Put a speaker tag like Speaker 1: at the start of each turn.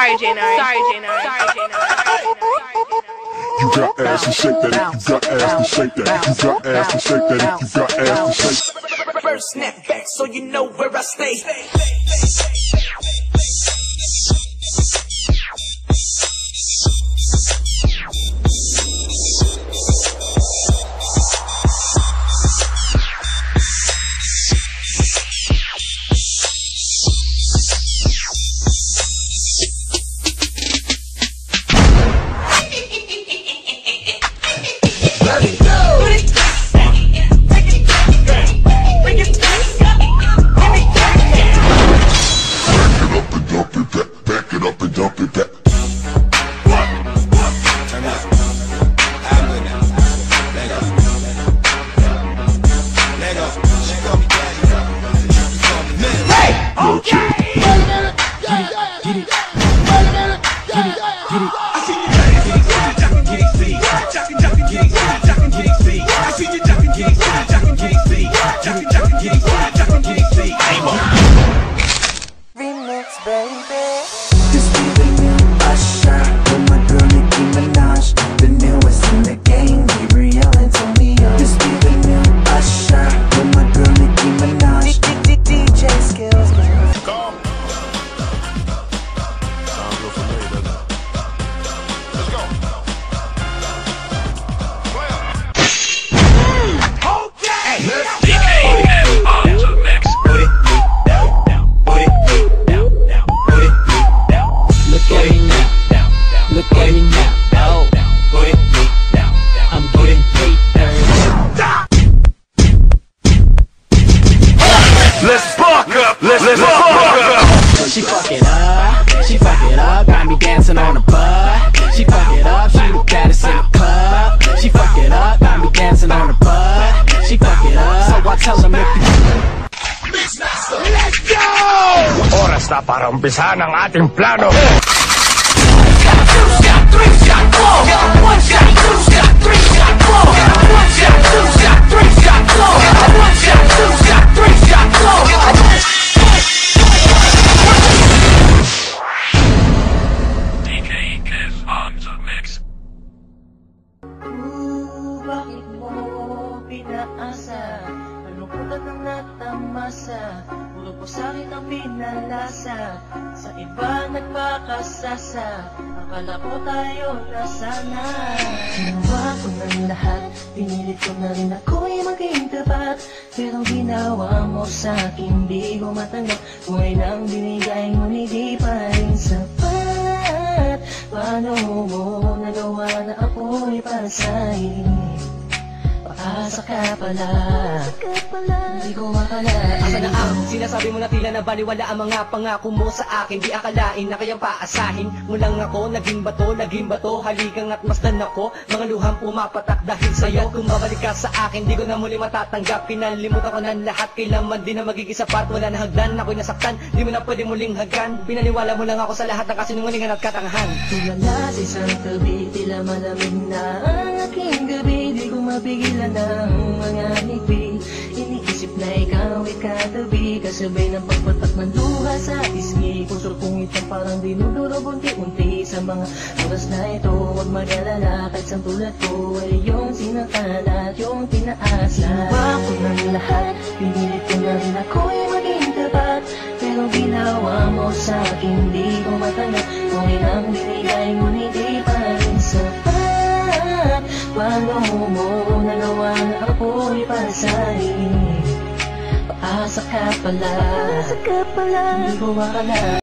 Speaker 1: Sorry, J-Nari. Sorry, J-Nari. Sorry, J-Nari.
Speaker 2: You got ass to shake that. You got ass to shake that. You got ass to shake that. You got ass to shake.
Speaker 3: First snap back so you know where I stay. Remix, baby. Just be the new Usher with my girl Nicki Minaj, the newest in the game. Be real and tell me just be the new Usher with my girl Nicki Minaj. DJ skills.
Speaker 2: Go. Sounds real familiar, doesn't it? Let's go. Okay. Let's go.
Speaker 3: Look at me now, put it down, I'm getting haters.
Speaker 2: Let's fuck up, let's fuck up.
Speaker 3: She fuck it up, got me dancing on the butt. She fuck it up, she the baddest in the club. She fuck it up, got me dancing on the butt. She fuck it up, so I tell them let's go!
Speaker 4: Oras na para umpisahan ang ating plano.
Speaker 3: Bakit mo pinaasa? Malungkutan ng natamasa. Puro po sa'kin ang pinalasa. Sa iba nagpakasasa. Akala ko tayo na sana. Ginawa ko ng lahat. Pinilit ko na rin ako'y maging tapat. Pero ginawa mo sa'kin di ko matanggap. Buhay nang binigay ngunit di pa rin sapat. Paano mo nagawa na ako'y para sa'yo? Paasa ka pala, di ko makala.
Speaker 5: Asa na ang sinasabi mo na tila na baliwala ang mga pangako mo sa akin. Di akalain na kayang paasahin mo lang ako. Naging bato, haligang at masdan ako. Mga luhang pumapatak dahil sa'yo. Kung babalik ka sa akin, di ko na muli matatanggap. Pinalimutan ko ng lahat, kailanman di na magiging sapat. Wala na hagdan, ako'y nasaktan, di mo na pwede muling hagan. Pinaniwala mo lang ako sa lahat ng kasinungalingan at katangahan.
Speaker 3: Tulala sa isang tabi, tila malamig na ang aking gabi. Di ko mapigilan ng mga ngiti. Iniisip na ikaw ay katabi, kasabay ng pagpatak ng luha sa isgi. Puso kong ito parang dinudurog unti-unti. Sa mga oras na ito, huwag mag-alala. Kahit sa tulad ko ay yung sinakalat, yung tinaasa. Ginawa ko ng lahat, pinilit ko na rin ako'y maging tapat. Pero ginawa mo sa'kin, di ko matanggap. Kung ilang binigay ngunit di pa rin sapat. Paano mo nagawa na ako'y para sa'yo? Paasa ka pala, di ko makala.